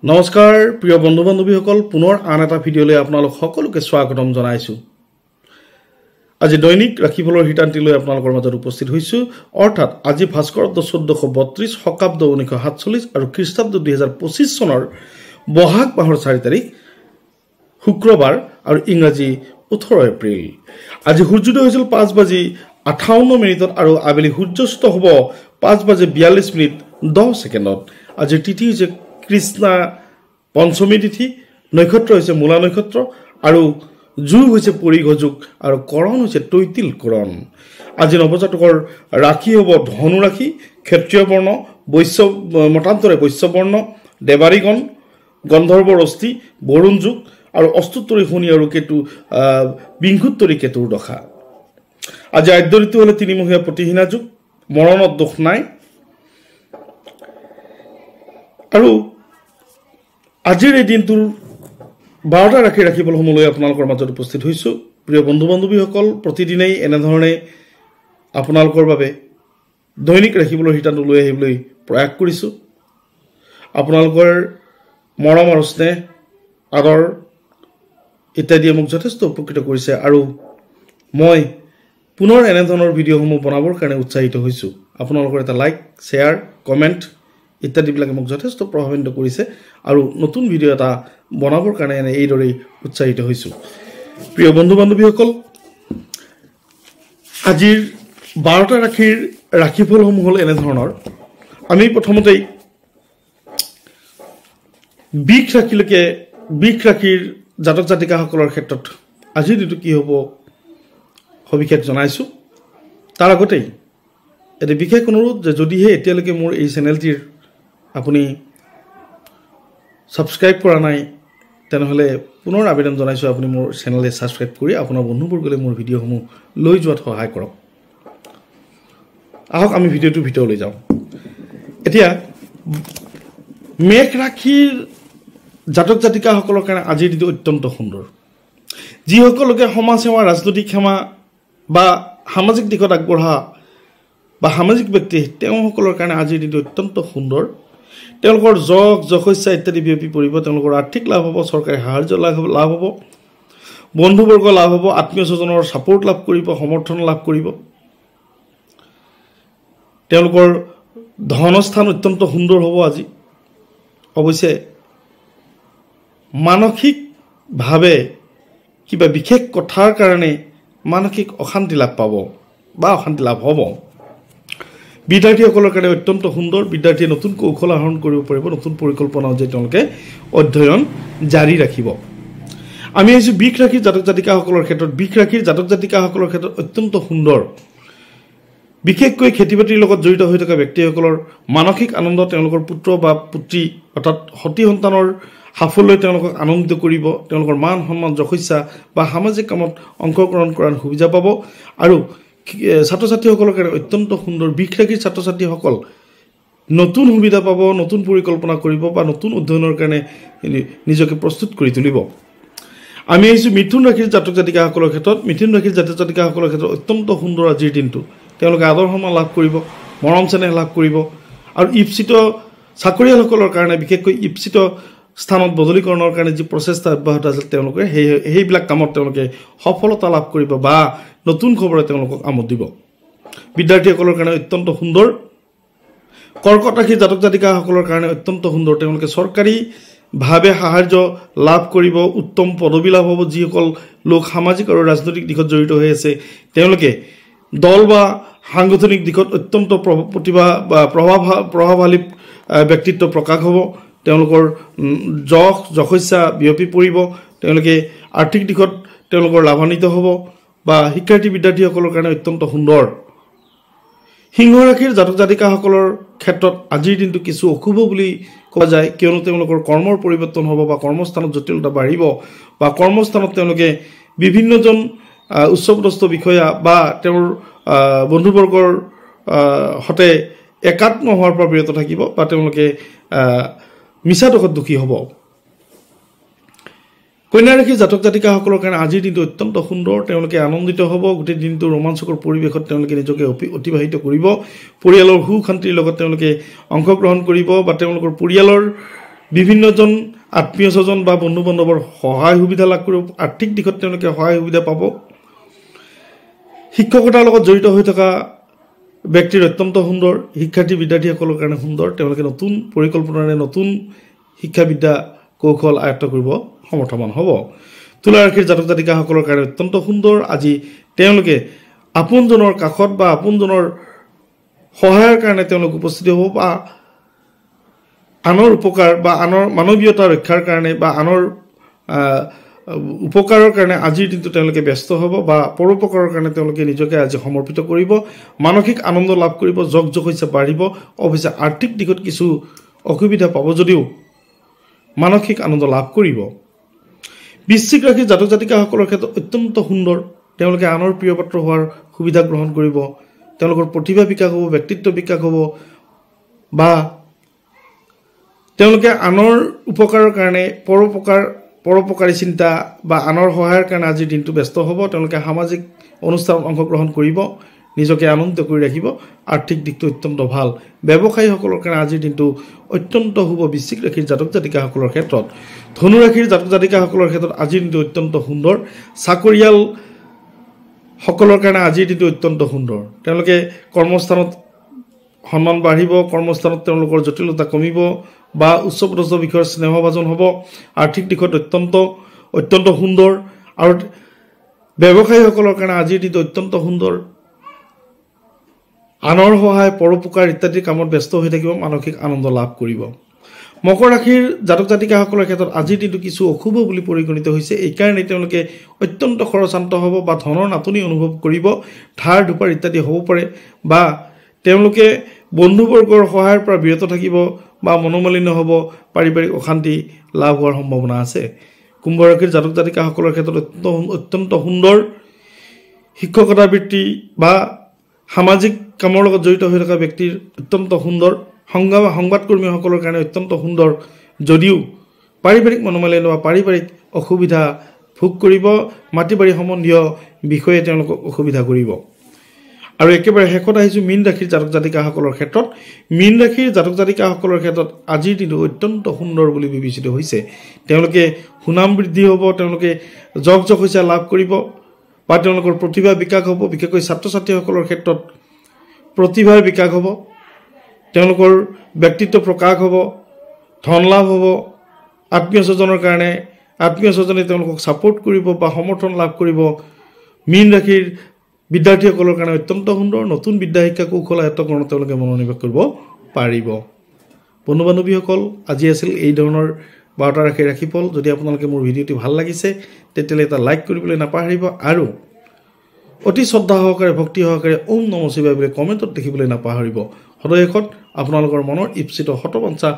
নমস্কাৰ প্ৰিয় বন্ধু বান্ধৱীসকল পুনৰ আন এটা ভিডিঅ'লৈ আপোনালোক সকলোকে স্বাগতম জনাইছো। আজি দৈনিক ৰাশিফলৰ হিতান্তি লৈ আপোনালোকৰ মাজত উপস্থিত হৈছো। অৰ্থাৎ আজি ভাস্কৰদ 1432 শকাব্দ 1947 আৰু খ্ৰীষ্টাব্দ 2025 চনৰ বহাগ মাহৰ 4 তাৰিখ শুক্ৰবাৰ আৰু ইংৰাজী 18 এপ্ৰিল। আজি সূৰ্যোদয় হৈছিল 5:58 আৰু আবেলি সূৰ্যাস্ত হ'ব 5:42 আজিৰ তিথি হৈছে কৃষ্ণা পঞ্চমী তিথি, নক্ষত্ৰ হৈছে মূলা নক্ষত্ৰ আৰু যোগ হৈছে পৰিঘ যোগ আৰু কৰণ হৈছে তৈতিল কৰণ। আজি নৱজাতকৰ ৰাশি হ'ব ধনু ৰাশি, ক্ষত্ৰিয় বৰ্ণ, মতান্তৰে বৈশ্য বৰ্ণ, দেৱাৰীগণ, গন্ধৰ্বৰ অস্থি, বৰুণ যোগ আৰু অস্তুত্তৰী শনি আৰু কেতু বিংশুত্তৰী কেতুৰ দশা। আজি আদ্য ঋতু হ'লে তিনিমহীয়া প্ৰতিহীনা যোগ, মৰণত দোষ নাই। আৰু আজিৰ এই দিনটোৰ 12টা ৰাশিফলসমূহ লৈ আপোনালোকৰ মাজত উপস্থিত হৈছোঁ। প্ৰিয় বন্ধু বান্ধৱীসকল, প্ৰতিদিনেই এনেধৰণে আপোনালোকৰ বাবে দৈনিক ৰাশিফলৰ হিতান্ত লৈ আহিবলৈ প্ৰয়াস কৰিছোঁ। আপোনালোকৰ মৰম আৰু স্নেহ আদৰ ইত্যাদিয়ে মোক যথেষ্ট উপকৃত কৰিছে আৰু মই পুনৰ এনেধৰণৰ ভিডিঅ'সমূহ বনাবৰ কাৰণে উৎসাহিত হৈছোঁ। আপোনালোকৰ এটা লাইক, শ্বেয়াৰ, কমেণ্ট ইত্যাদিবিলাকে মোক যথেষ্ট প্ৰভাৱান্বিত কৰিছে আৰু নতুন ভিডিঅ' এটা বনাবৰ কাৰণে এইদৰেই উৎসাহিত হৈছোঁ। প্ৰিয় বন্ধু বান্ধৱীসকল, আজিৰ 12টা ৰাশিৰ ৰাশিফলসমূহ হ'ল এনেধৰণৰ। আমি প্ৰথমতেই বৃষ ৰাশিৰ জাতক জাতিকাসকলৰ ক্ষেত্ৰত আজিৰ দিনটো কি হ'ব সবিশেষ জনাইছোঁ। তাৰ আগতেই এটি বিশেষ অনুৰোধ যে যদিহে এতিয়ালৈকে মোৰ এই চেনেলটিৰ আপুনি ছাবস্ক্ৰাইব কৰা নাই তেনেহ'লে পুনৰ আবেদন জনাইছোঁ আপুনি মোৰ চেনেলে ছাবস্ক্ৰাইব কৰি আপোনাৰ বন্ধুবৰ্গলৈ মোৰ ভিডিঅ'সমূহ লৈ যোৱাত সহায় কৰক। আহক আমি ভিডিঅ'টোৰ ভিতৰলৈ যাওঁ। এতিয়া মেঘ ৰাশিৰ জাতক জাতিকাসকলৰ কাৰণে আজিৰ দিনটো অত্যন্ত সুন্দৰ। যিসকলকে সমাজ সেৱা, ৰাজনৈতিক সেৱা বা সামাজিক দিশত আগবঢ়া বা সামাজিক ব্যক্তি তেওঁসকলৰ কাৰণে আজিৰ দিনটো অত্যন্ত সুন্দৰ। তেওঁলোকৰ যশস্যা ইত্যাদি বিয়পি পৰিব। তেওঁলোকৰ আৰ্থিক লাভ হ'ব, চৰকাৰী সাহায্য লাভ হ'ব, বন্ধুবৰ্গ লাভ হ'ব, আত্মীয় স্বজনৰ ছাপোৰ্ট লাভ কৰিব, সমৰ্থন লাভ কৰিব। তেওঁলোকৰ ধনস্থান অত্যন্ত সুন্দৰ হ'ব আজি। অৱশ্যে মানসিকভাৱে কিবা বিশেষ কথাৰ কাৰণে মানসিক অশান্তি লাভ পাব বা অশান্তি লাভ হ'ব। বিদ্যাৰ্থীসকলৰ কাৰণে অত্যন্ত সুন্দৰ। বিদ্যাৰ্থীয়ে নতুন কৌশল আহৰণ কৰিব পাৰিব, নতুন পৰিকল্পনা যে তেওঁলোকে অধ্যয়ন জাৰি ৰাখিব। আমি আহিছোঁ বৃষ ৰাশিৰ জাতক জাতিকাসকলৰ ক্ষেত্ৰত। বৃষ ৰাশিৰ জাতক জাতিকাসকলৰ ক্ষেত্ৰত অত্যন্ত সুন্দৰ। বিশেষকৈ খেতি বাতিৰ লগত জড়িত হৈ থকা ব্যক্তিসকলৰ মানসিক আনন্দ, তেওঁলোকৰ পুত্ৰ বা পুত্ৰী অৰ্থাৎ সতি সন্তানৰ সাফল্যই তেওঁলোকক আনন্দিত কৰিব। তেওঁলোকৰ মান সন্মান, যশস্যা বা সামাজিক কামত অংশগ্ৰহণ কৰাৰ সুবিধা পাব। আৰু ছাত্ৰ ছাত্ৰীসকলৰ কাৰণে অত্যন্ত সুন্দৰ। বৃষ ৰাশিৰ ছাত্ৰ ছাত্ৰীসকল নতুন সুবিধা পাব, নতুন পৰিকল্পনা কৰিব বা নতুন অধ্যয়নৰ কাৰণে নিজকে প্ৰস্তুত কৰি তুলিব। আমি আহিছোঁ মিথুন ৰাশিৰ জাতক জাতিকাসকলৰ ক্ষেত্ৰত। মিথুন ৰাশিৰ জাতক জাতিকাসকলৰ ক্ষেত্ৰত অত্যন্ত সুন্দৰ আজিৰ দিনটো। তেওঁলোকে আদৰ সন্মান লাভ কৰিব, মৰম চেনেহ লাভ কৰিব আৰু ইপ্সিত চাকৰিয়ালসকলৰ কাৰণে বিশেষকৈ ইপ্সিত স্থানত বদলীকৰণৰ কাৰণে যি প্ৰচেষ্টা অব্যাহত আছিল তেওঁলোকে সেইবিলাক কামত তেওঁলোকে সফলতা লাভ কৰিব বা নতুন খবৰে তেওঁলোকক আমোদ দিব। বিদ্যাৰ্থীসকলৰ কাৰণে অত্যন্ত সুন্দৰ। কৰ্কট ৰাশিৰ জাতক জাতিকাসকলৰ কাৰণে অত্যন্ত সুন্দৰ। তেওঁলোকে চৰকাৰীভাৱে সাহায্য লাভ কৰিব, উত্তম পদবী লাভ হ'ব। যিসকল লোক সামাজিক আৰু ৰাজনৈতিক দিশত জড়িত হৈ আছে তেওঁলোকে দল বা সাংগঠনিক দিশত অত্যন্ত প্ৰভাৱশালী ব্যক্তিত্ব প্ৰকাশ হ'ব। তেওঁলোকৰ যশস্যা বিয়পি পৰিব। তেওঁলোকে আৰ্থিক দিশত তেওঁলোকৰ লাভান্বিত হ'ব বা শিক্ষাৰ্থী বিদ্যাৰ্থীসকলৰ কাৰণে অত্যন্ত সুন্দৰ। সিংহ ৰাশিৰ জাতক জাতিকাসকলৰ ক্ষেত্ৰত আজিৰ দিনটো কিছু অশুভ বুলি কোৱা যায়, কিয়নো তেওঁলোকৰ কৰ্মৰ পৰিৱৰ্তন হ'ব বা কৰ্মস্থানত জটিলতা বাঢ়িব বা কৰ্মস্থানত তেওঁলোকে বিভিন্নজন উচ্চপদস্থ বিষয়া বা তেওঁৰ বন্ধুবৰ্গৰ সৈতে একাত্ম হোৱাৰ পৰা বিৰত থাকিব বা তেওঁলোকে মিছা দোষত দোষী হ'ব। কন্যা ৰাশিৰ জাতক জাতিকাসকলৰ কাৰণে আজিৰ দিনটো অত্যন্ত সুন্দৰ। তেওঁলোকে আনন্দিত হ'ব। গোটেই দিনটো ৰোমাঞ্চকৰ পৰিৱেশত তেওঁলোকে নিজকে অতিবাহিত কৰিব। পৰিয়ালৰ সুখ শান্তিৰ লগত তেওঁলোকে অংশগ্ৰহণ কৰিব বা তেওঁলোকৰ পৰিয়ালৰ বিভিন্নজন আত্মীয় স্বজন বা বন্ধু বান্ধৱৰ সহায় সুবিধা লাভ কৰিব আৰ্থিক দিশত তেওঁলোকে সহায় সুবিধা পাব শিক্ষকতাৰ লগত জড়িত হৈ থকা ব্যক্তিৰ অত্যন্ত সুন্দৰ শিক্ষাৰ্থী বিদ্যাৰ্থীসকলৰ কাৰণে সুন্দৰ তেওঁলোকে নতুন পৰিকল্পনাৰে নতুন শিক্ষাবিদ্যা কৌশল আয়ত্ত কৰিব সমৰ্থমান হ'ব তুলা ৰাশিৰ জাতক জাতিকাসকলৰ কাৰণে অত্যন্ত সুন্দৰ আজি তেওঁলোকে আপোনজনৰ কাষত বা আপোনজনৰ সহায়ৰ কাৰণে তেওঁলোক উপস্থিত হ'ব বা আনৰ উপকাৰ বা আনৰ মানৱীয়তা ৰক্ষাৰ কাৰণে বা আনৰ উপকাৰৰ কাৰণে আজিৰ দিনটো তেওঁলোকে ব্যস্ত হ'ব বা পৰোপকাৰৰ কাৰণে তেওঁলোকে নিজকে আজি সমৰ্পিত কৰিব মানসিক আনন্দ লাভ কৰিব জগ হৈছে বাঢ়িব অৱশ্যে আৰ্থিক দিশত কিছু অসুবিধা পাব যদিও মানসিক আনন্দ লাভ কৰিব বৃশ্চিক ৰাশিৰ জাতক জাতিকাসকলৰ ক্ষেত্ৰত অত্যন্ত সুন্দৰ তেওঁলোকে আনৰ প্ৰিয় পাত্ৰ হোৱাৰ সুবিধা গ্ৰহণ কৰিব তেওঁলোকৰ প্ৰতিভা বিকাশ হ'ব ব্যক্তিত্ব বিকাশ হ'ব বা তেওঁলোকে আনৰ উপকাৰৰ কাৰণে পৰোপকাৰী চিন্তা বা আনৰ সহায়ৰ কাৰণে আজিৰ দিনটো ব্যস্ত হ'ব তেওঁলোকে সামাজিক অনুষ্ঠানত অংশগ্ৰহণ কৰিব নিজকে আনন্দিত কৰি ৰাখিব আৰ্থিক দিশটো অত্যন্ত ভাল ব্যৱসায়ীসকলৰ কাৰণে আজিৰ দিনটো অত্যন্ত শুভ বৃশ্চিক ৰাশিৰ জাতক জাতিকাসকলৰ ক্ষেত্ৰত ধনু ৰাশিৰ জাতক জাতিকাসকলৰ ক্ষেত্ৰত আজিৰ দিনটো অত্যন্ত সুন্দৰ চাকৰিয়াল সকলৰ কাৰণে আজিৰ দিনটো অত্যন্ত সুন্দৰ তেওঁলোকে কৰ্মস্থানত সন্মান বাঢ়িব কৰ্মস্থানত তেওঁলোকৰ জটিলতা কমিব বা উচ্চপদস্থ বিষয়ৰ স্নেহভাজন হ'ব আৰ্থিক দিশত অত্যন্ত সুন্দৰ আৰু ব্যৱসায়ীসকলৰ কাৰণে আজিৰ দিনটো অত্যন্ত সুন্দৰ আনৰ সহায় পৰোপকাৰ ইত্যাদি কামত ব্যস্ত হৈ থাকিব মানসিক আনন্দ লাভ কৰিব মকৰ ৰাশিৰ জাতক জাতিকাসকলৰ ক্ষেত্ৰত আজিৰ দিনটো কিছু অশুভ বুলি পৰিগণিত হৈছে এইকাৰণে তেওঁলোকে অত্যন্ত খৰচান্ত হ'ব বা ধনৰ নাটনি অনুভৱ কৰিব ধাৰ ধুপাৰ ইত্যাদি হ'ব পাৰে বা তেওঁলোকে বন্ধুবৰ্গৰ সহায়ৰ পৰা বিৰত থাকিব বা মনোমালিন্য হ'ব পাৰিবাৰিক অশান্তি লাভ হোৱাৰ সম্ভাৱনা আছে কুম্ভ ৰাশিৰ জাতক জাতিকাসকলৰ ক্ষেত্ৰত অত্যন্ত সুন্দৰ শিক্ষকতা বৃত্তি বা সামাজিক কামৰ লগত জড়িত হৈ থকা ব্যক্তিৰ অত্যন্ত সুন্দৰ সংবাদকৰ্মীসকলৰ কাৰণে অত্যন্ত সুন্দৰ যদিও পাৰিবাৰিক মনোমালিন্য বা পাৰিবাৰিক অসুবিধা ভোগ কৰিব মাটি বাৰী সম্বন্ধীয় বিষয়ে তেওঁলোকক অসুবিধা কৰিব আৰু একেবাৰে শেষত আহিছোঁ মীন ৰাশিৰ জাতক জাতিকাসকলৰ ক্ষেত্ৰত মীন ৰাশিৰ জাতক জাতিকাসকলৰ ক্ষেত্ৰত আজিৰ দিনটো অত্যন্ত সুন্দৰ বুলি বিবেচিত হৈছে তেওঁলোকে সুনাম বৃদ্ধি হ'ব তেওঁলোকে জগ হৈছে লাভ কৰিব বা তেওঁলোকৰ প্ৰতিভা বিকাশ হ'ব বিশেষকৈ ছাত্ৰ ছাত্ৰীসকলৰ ক্ষেত্ৰত প্ৰতিভাৰ বিকাশ হ'ব তেওঁলোকৰ ব্যক্তিত্ব প্ৰকাশ হ'ব ধন লাভ হ'ব আত্মীয় স্বজনৰ কাৰণে আত্মীয় স্বজনে তেওঁলোকক ছাপোৰ্ট কৰিব বা সমৰ্থন লাভ কৰিব মীন ৰাশিৰ বিদ্যাৰ্থীসকলৰ কাৰণে অত্যন্ত সুন্দৰ নতুন বিদ্যা শিক্ষা কৌশল আয়ত্তকৰণত তেওঁলোকে মনোনিৱেশ কৰিব পাৰিব বন্ধু বান্ধৱীসকল আজি আছিল এই ধৰণৰ 12টা ৰাশিৰ ৰাশিফল যদি আপোনালোকে মোৰ ভিডিঅ'টি ভাল লাগিছে তেতিয়াহ'লে এটা লাইক কৰিবলৈ নাপাহৰিব আৰু অতি শ্ৰদ্ধা সহকাৰে ভক্তি সহকাৰে ওম নমঃ শিৱায় বুলি কমেণ্টত দেখিবলৈ নাপাহৰিব সদৌ শেষত আপোনালোকৰ মনৰ ইপ্সিত হতবাঞ্ছা